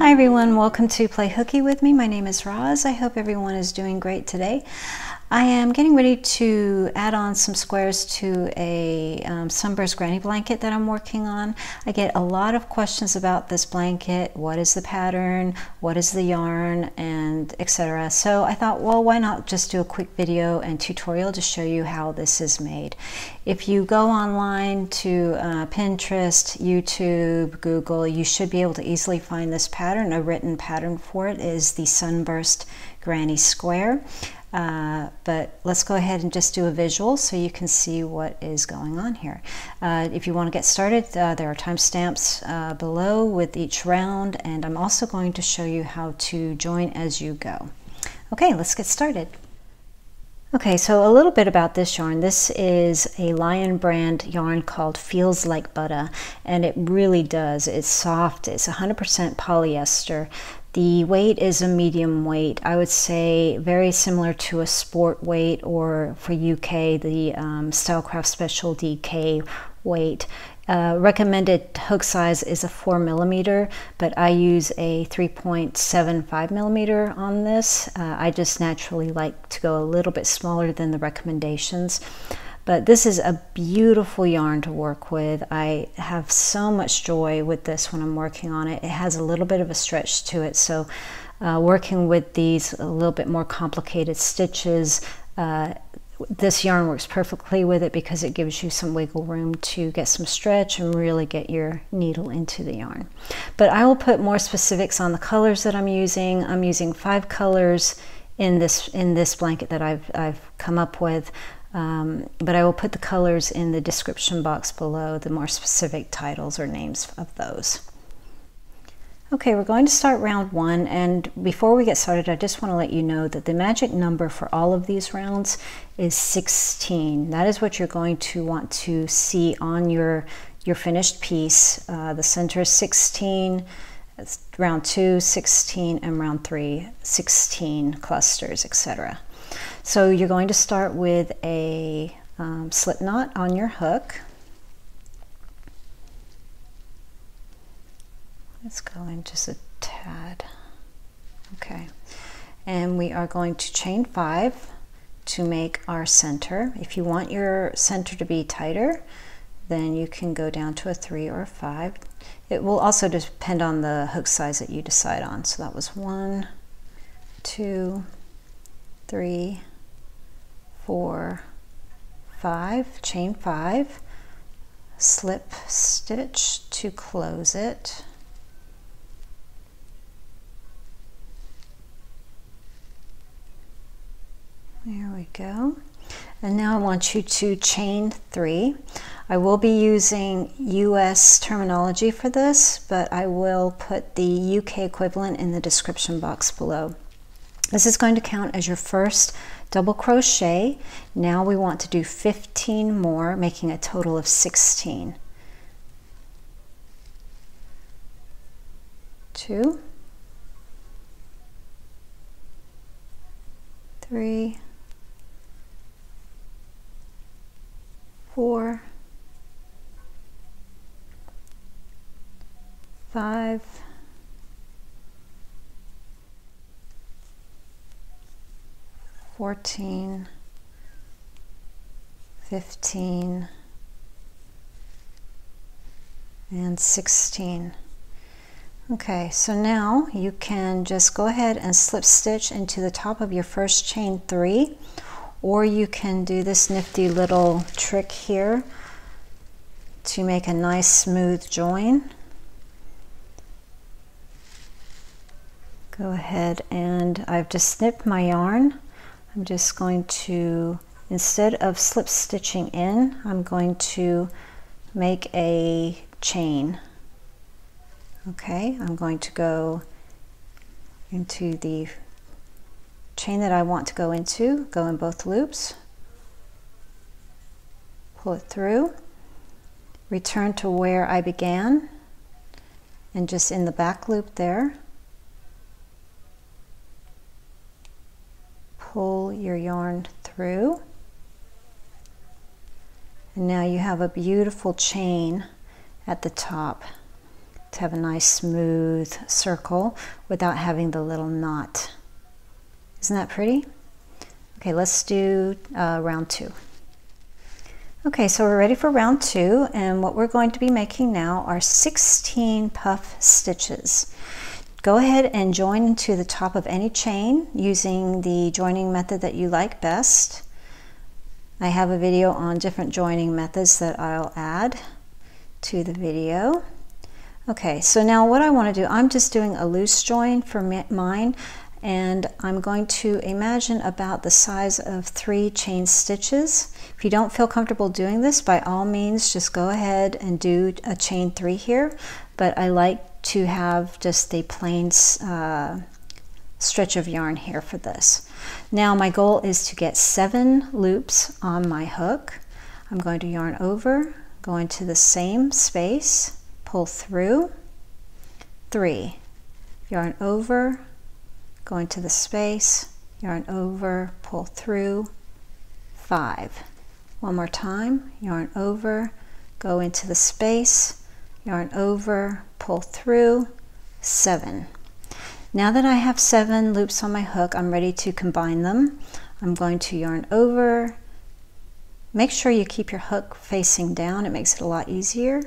Hi everyone, welcome to Play Hooky with me. My name is Roz. I hope everyone is doing great today. I am getting ready to add on some squares to a Sunburst granny blanket that I'm working on. I get a lot of questions about this blanket. What is the pattern? What is the yarn? And etc. So I thought, well, why not just do a quick video and tutorial to show you how this is made. If you go online to Pinterest, YouTube, Google, you should be able to easily find this pattern. A written pattern for it is the Sunburst granny square. But let's go ahead and just do a visual so you can see what is going on here. If you want to get started, there are timestamps below with each round, and I'm also going to show you how to join as you go. Okay, let's get started. Okay, so a little bit about this yarn. This is a Lion brand yarn called Feels Like Butta, and it really does. It's soft. It's 100% polyester. The weight is a medium weight. I would say very similar to a sport weight, or for UK, the Stylecraft Special DK weight. Recommended hook size is a 4mm, but I use a 3.75mm on this. I just naturally like to go a little bit smaller than the recommendations. But this is a beautiful yarn to work with. I have so much joy with this when I'm working on it. It has a little bit of a stretch to it, so working with these a little bit more complicated stitches, this yarn works perfectly with it because it gives you some wiggle room to get some stretch and really get your needle into the yarn. But I will put more specifics on the colors that I'm using. I'm using 5 colors in this blanket that I've come up with. But I will put the colors in the description box below, the more specific titles or names of those. Okay, we're going to start round 1, and before we get started, I just want to let you know that the magic number for all of these rounds is 16. That is what you're going to want to see on your finished piece. The center is 16, round 2, 16, and round 3, 16 clusters, etc. So you're going to start with a slip knot on your hook. Let's go in just a tad. Okay, and we are going to chain 5 to make our center. If you want your center to be tighter, then you can go down to a 3 or a 5. It will also depend on the hook size that you decide on. So that was 1, 2, 3, 4, 5, chain 5, slip stitch to close it. There we go. And now I want you to chain 3. I will be using US terminology for this, but I will put the UK equivalent in the description box below. This is going to count as your first double crochet. Now we want to do 15 more, making a total of 16. 2, 3, 4, 5, 14, 15, and 16. Okay, so now you can just go ahead and slip stitch into the top of your first chain 3, or you can do this nifty little trick here to make a nice smooth join. Go ahead, and I've just snipped my yarn. I'm just going to, instead of slip stitching in, I'm going to make a chain. Okay, I'm going to go into the chain that I want to go into, go in both loops, pull it through, return to where I began, and just in the back loop there, pull your yarn through, and now you have a beautiful chain at the top. to have a nice smooth circle without having the little knot. Isn't that pretty? Okay, let's do round 2. Okay, so we're ready for round 2, and what we're going to be making now are 16 puff stitches. Go ahead and join into the top of any chain using the joining method that you like best. I have a video on different joining methods that I'll add to the video. Okay, so now what I want to do, I'm just doing a loose join for mine, and I'm going to imagine about the size of 3 chain stitches. If you don't feel comfortable doing this, by all means just go ahead and do a chain 3 here, but I like to have just a plain stretch of yarn here for this. Now my goal is to get 7 loops on my hook. I'm going to yarn over, go into the same space, pull through, 3, yarn over, go into the space, yarn over, pull through, 5. One more time, yarn over, go into the space, yarn over, pull through, 7. Now that I have 7 loops on my hook, I'm ready to combine them. I'm going to yarn over. Make sure you keep your hook facing down, it makes it a lot easier.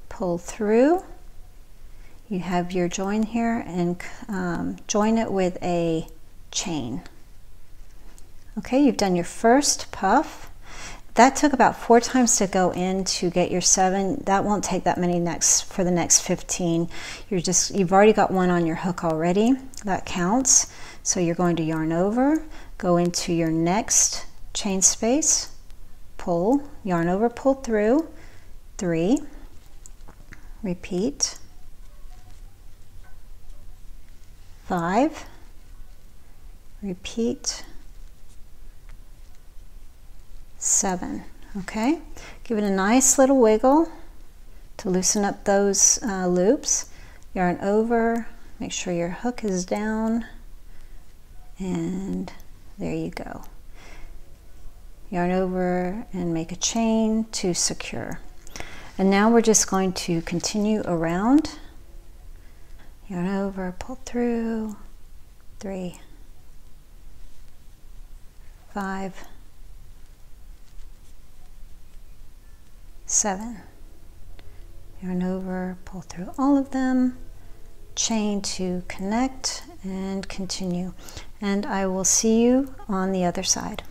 Pull through. You have your join here, and join it with a chain. Okay, you've done your first puff. That took about 4 times to go in to get your 7. That won't take that many for the next 15. You've already got 1 on your hook already. That counts. So you're going to yarn over, go into your next chain space, pull, yarn over, pull through, 3, repeat, 5, repeat, 7. Okay, give it a nice little wiggle to loosen up those loops. Yarn over, make sure your hook is down, and there you go. Yarn over and make a chain to secure. And now we're just going to continue around. Yarn over, pull through, 3, 5, 7. Yarn over, pull through all of them, chain to connect, and continue. And I will see you on the other side.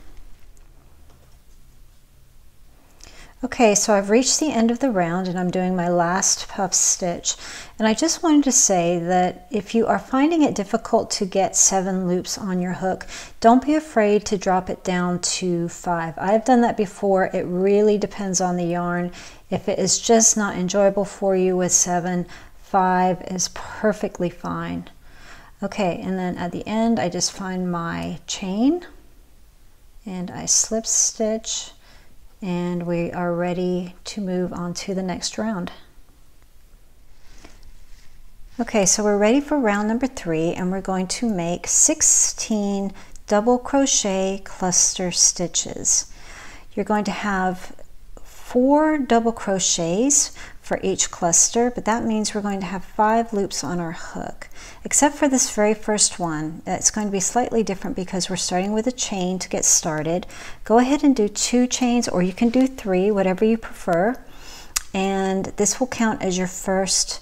Okay, so I've reached the end of the round and I'm doing my last puff stitch. And I just wanted to say that if you are finding it difficult to get 7 loops on your hook, don't be afraid to drop it down to 5. I've done that before. It really depends on the yarn. If it is just not enjoyable for you with 7, 5 is perfectly fine. Okay, and then at the end I just find my chain and I slip stitch, and we are ready to move on to the next round. Okay, so we're ready for round number 3, and we're going to make 16 double crochet cluster stitches. You're going to have 4 double crochets for each cluster, but that means we're going to have 5 loops on our hook. Except for this very first one, it's going to be slightly different because we're starting with a chain to get started. Go ahead and do 2 chains, or you can do 3, whatever you prefer, and this will count as your first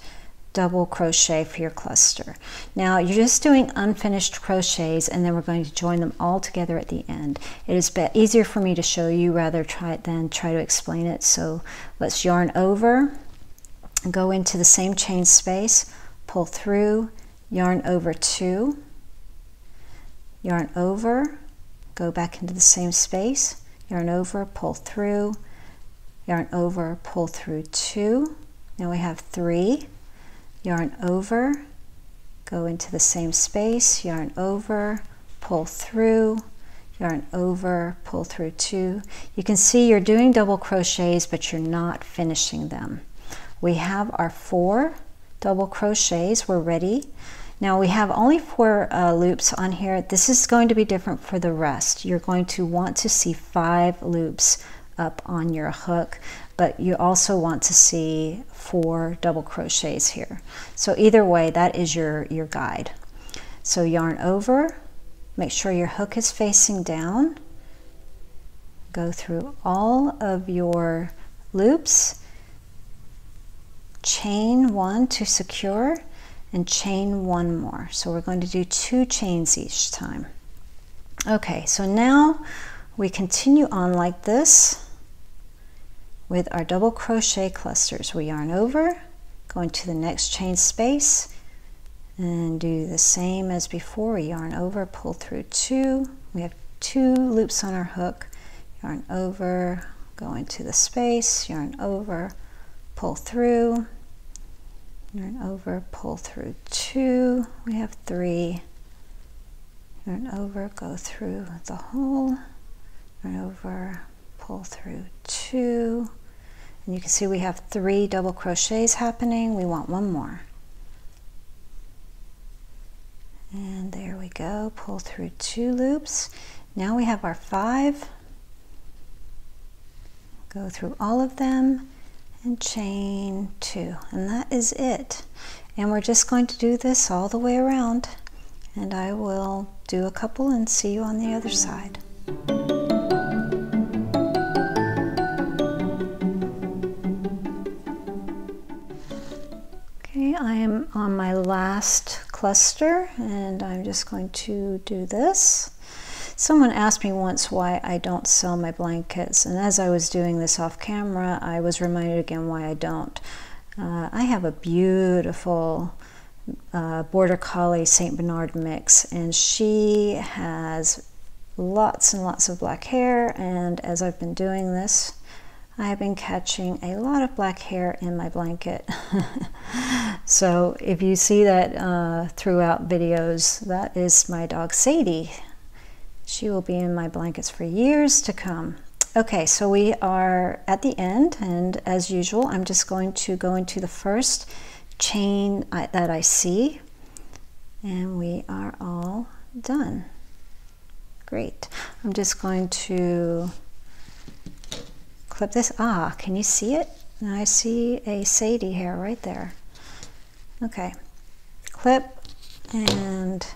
double crochet for your cluster. Now you're just doing unfinished crochets, and then we're going to join them all together at the end. It is easier for me to show you than try to explain it. So let's yarn over, go into the same chain space, pull through, yarn over 2, yarn over, go back into the same space, yarn over, pull through, yarn over, pull through 2. Now we have 3, yarn over, go into the same space, yarn over, pull through, yarn over, pull through 2. You can see you're doing double crochets, but you're not finishing them. We have our 4 double crochets. We're ready. Now we have only 4 loops on here. This is going to be different for the rest. You're going to want to see 5 loops up on your hook. but you also want to see 4 double crochets here. So either way, that is your guide. So yarn over, make sure your hook is facing down, go through all of your loops, chain 1 to secure, and chain 1 more. So we're going to do 2 chains each time. Okay, so now we continue on like this with our double crochet clusters. We yarn over, go into the next chain space, and do the same as before. We yarn over, pull through 2. We have 2 loops on our hook. Yarn over, go into the space, yarn over, pull through, yarn over, pull through 2. We have 3. Yarn over, go through the hole, yarn over, pull through 2. And you can see we have 3 double crochets happening. We want 1 more. And there we go, pull through 2 loops. Now we have our 5. Go through all of them and chain 2. And that is it. And we're just going to do this all the way around. And I will do a couple and see you on the other side. Okay, I am on my last cluster and I'm just going to do this. Someone asked me once why I don't sell my blankets, and as I was doing this off camera, I was reminded again why I don't. I have a beautiful Border Collie St. Bernard mix, and she has lots and lots of black hair, and as I've been doing this, I have been catching a lot of black hair in my blanket. So if you see that throughout videos, that is my dog Sadie. She will be in my blankets for years to come. Okay, so we are at the end, and as usual, I'm just going to go into the first chain that I see, and we are all done. Great. I'm just going to clip this. Ah, can you see it? Now I see a Sadie hair right there. Okay, clip and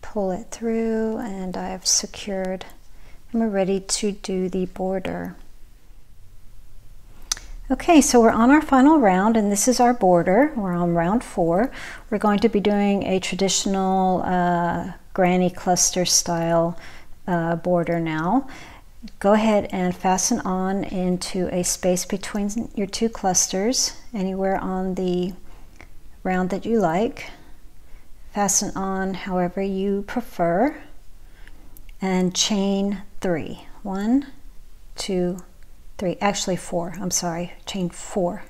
pull it through, and I've secured, and we're ready to do the border. Okay, so we're on our final round, and this is our border. We're on round 4. We're going to be doing a traditional granny cluster style border now. Go ahead and fasten on into a space between your 2 clusters, anywhere on the round that you like. Fasten on however you prefer, and chain 3. 1, 2, 3, actually 4, I'm sorry, chain 4.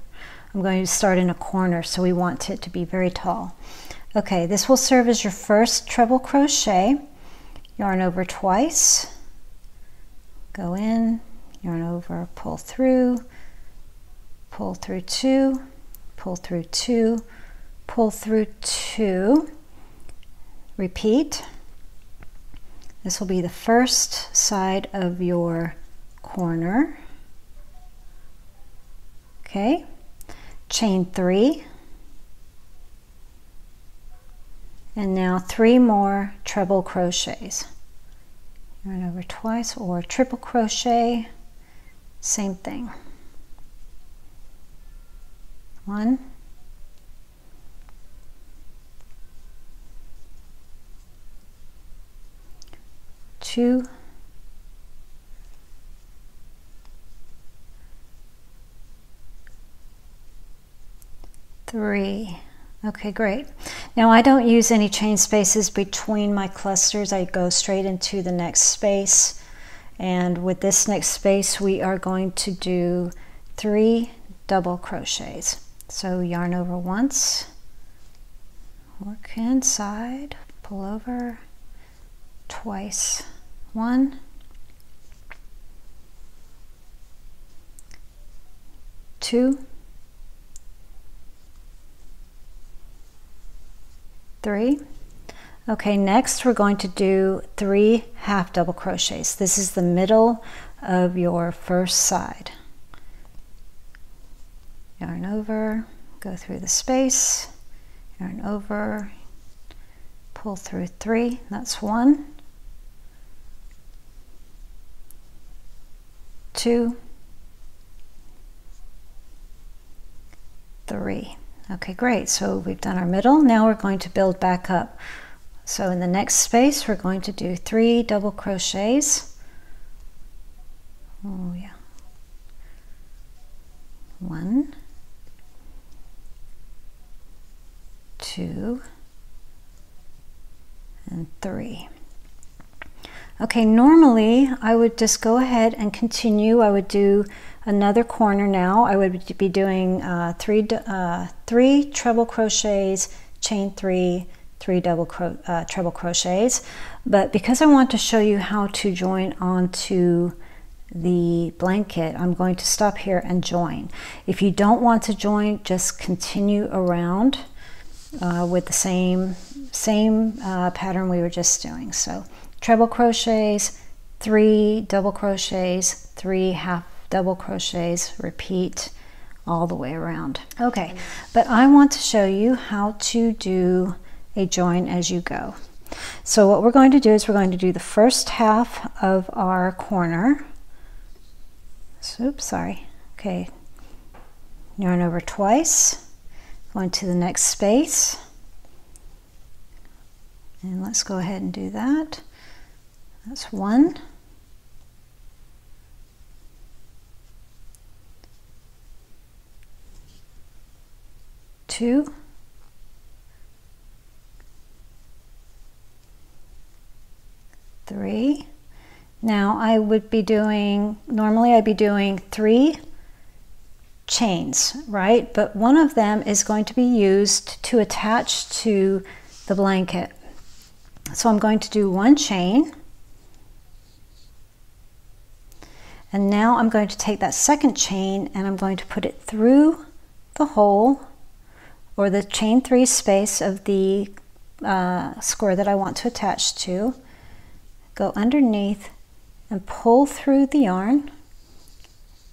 I'm going to start in a corner, so we want it to be very tall. Okay, this will serve as your first treble crochet. Yarn over twice, go in, yarn over, pull through 2, pull through 2, pull through 2, repeat. This will be the first side of your corner. Okay, chain 3, and now 3 more treble crochets. Yarn over twice, or triple crochet, same thing. 1, 2, 3. Okay, great. Now I don't use any chain spaces between my clusters. I go straight into the next space, and with this next space we are going to do 3 double crochets. So yarn over once, work inside, pull over twice. 1, 2, 3. Okay, next we're going to do 3 half double crochets. This is the middle of your first side. yarn over, go through the space, yarn over, pull through 3, that's 1, 2, 3. Okay, great. So we've done our middle. Now we're going to build back up. So in the next space, we're going to do 3 double crochets. Oh yeah. 1, 2, and 3. Okay, normally I would just go ahead and continue. I would do another corner now. I would be doing 3 treble crochets, chain 3, 3 treble crochets. But because I want to show you how to join onto the blanket, I'm going to stop here and join. If you don't want to join, just continue around with the same pattern we were just doing. So treble crochets, 3 double crochets, 3 half double crochets, repeat all the way around. Okay, but I want to show you how to do a join as you go. So what we're going to do is we're going to do the first half of our corner. Oops, sorry. Okay, yarn over twice, going to the next space, and let's go ahead and do that. That's 1, 2, 3. Now I would be doing, normally I'd be doing 3 chains, right? But one of them is going to be used to attach to the blanket. So I'm going to do 1 chain. And now I'm going to take that second chain and I'm going to put it through the hole or the chain 3 space of the square that I want to attach to. Go underneath and pull through the yarn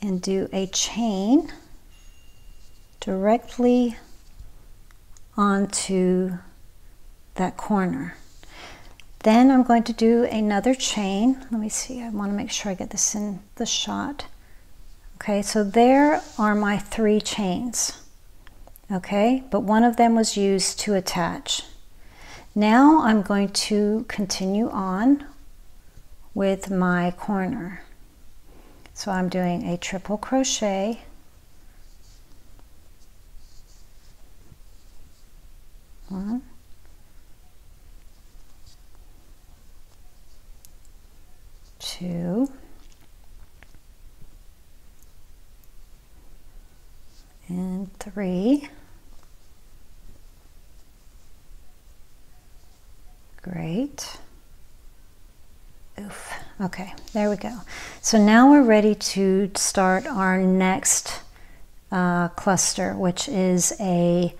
and do a chain directly onto that corner. Then I'm going to do another chain. Let me see, I want to make sure I get this in the shot. Okay, so there are my 3 chains. Okay, but one of them was used to attach. Now I'm going to continue on with my corner. So I'm doing a triple crochet, one, two, and 3. Great. Oof. Okay, there we go. So now we're ready to start our next cluster, which is a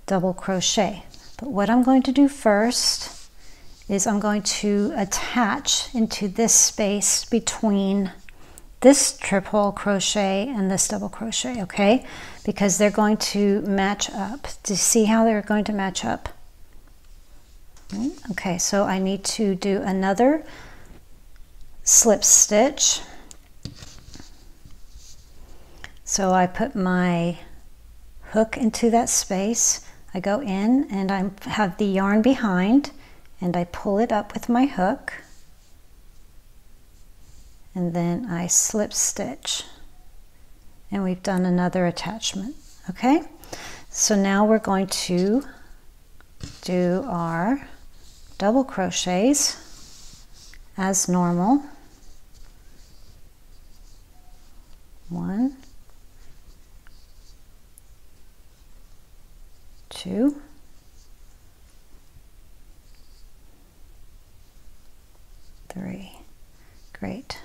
double crochet. But what I'm going to do first is I'm going to attach into this space between this triple crochet and this double crochet, okay? Because they're going to match up. Do you see how they're going to match up? Okay, so I need to do another slip stitch. So I put my hook into that space. I go in and I have the yarn behind and I pull it up with my hook. And then I slip stitch. And we've done another attachment, okay? So now we're going to do our double crochets as normal. 1, 2, 3. Great.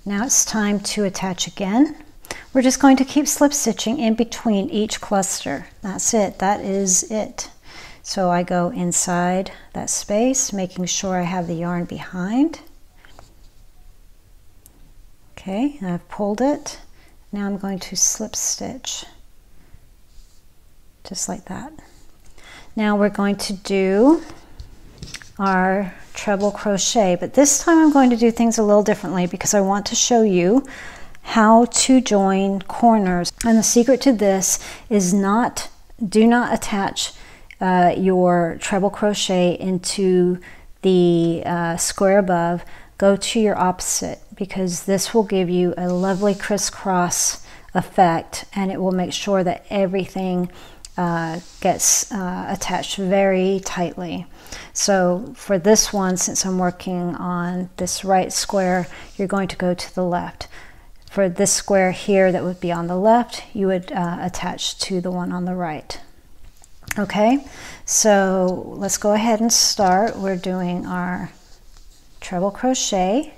Now it's time to attach again. We're just going to keep slip stitching in between each cluster. That's it. That is it. So I go inside that space, making sure I have the yarn behind. Okay, and I've pulled it. Now I'm going to slip stitch just like that. Now we're going to do our treble crochet, but this time I'm going to do things a little differently because I want to show you how to join corners. And the secret to this is do not attach your treble crochet into the square above. Go to your opposite, because this will give you a lovely crisscross effect, and it will make sure that everything gets attached very tightly. So for this one, since I'm working on this right square, you're going to go to the left. For this square here that would be on the left, you would attach to the one on the right. Okay, so let's go ahead and start. We're doing our treble crochet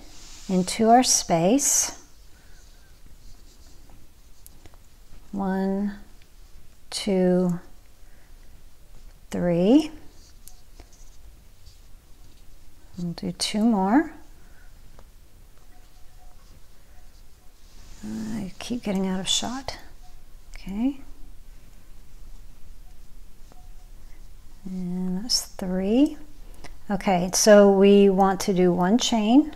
into our space. 1, 2, 3. We'll do 2 more. I keep getting out of shot. Okay. And that's 3. Okay, so we want to do 1 chain.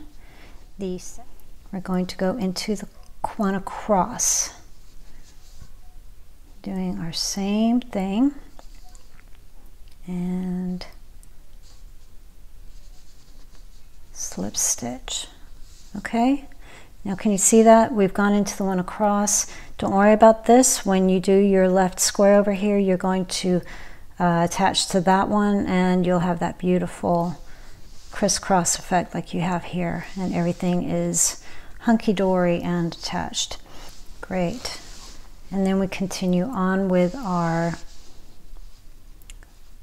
We're going to go into the one across, doing our same thing, and slip stitch. Okay. Now can you see that? We've gone into the one across. Don't worry about this. When you do your left square over here, you're going to attach to that one, and you'll have that beautiful crisscross effect like you have here, and everything is hunky-dory and attached. Great. And then we continue on with our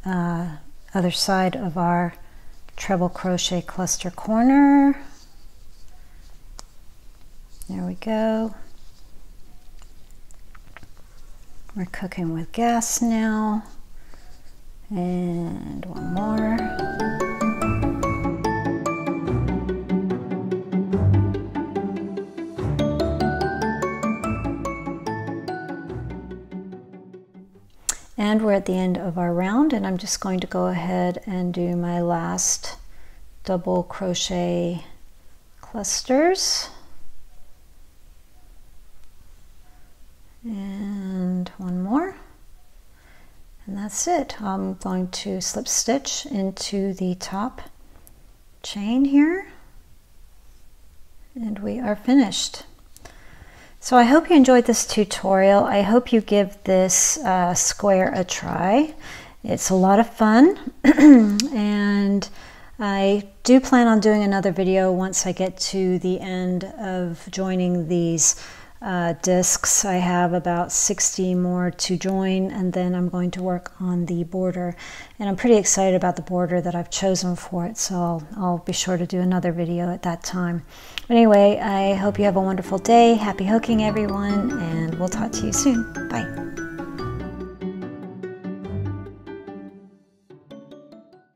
other side of our treble crochet cluster corner. There we go. We're cooking with gas now. And 1 more. And we're at the end of our round, and I'm just going to go ahead and do my last double crochet clusters. And 1 more. And that's it. I'm going to slip stitch into the top chain here, and we are finished. So I hope you enjoyed this tutorial. I hope you give this square a try. It's a lot of fun, and I do plan on doing another video once I get to the end of joining these discs. I have about 60 more to join, and then I'm going to work on the border, and I'm pretty excited about the border that I've chosen for it, so I'll be sure to do another video at that time. But anyway, I hope you have a wonderful day. Happy hooking, everyone, and we'll talk to you soon. Bye.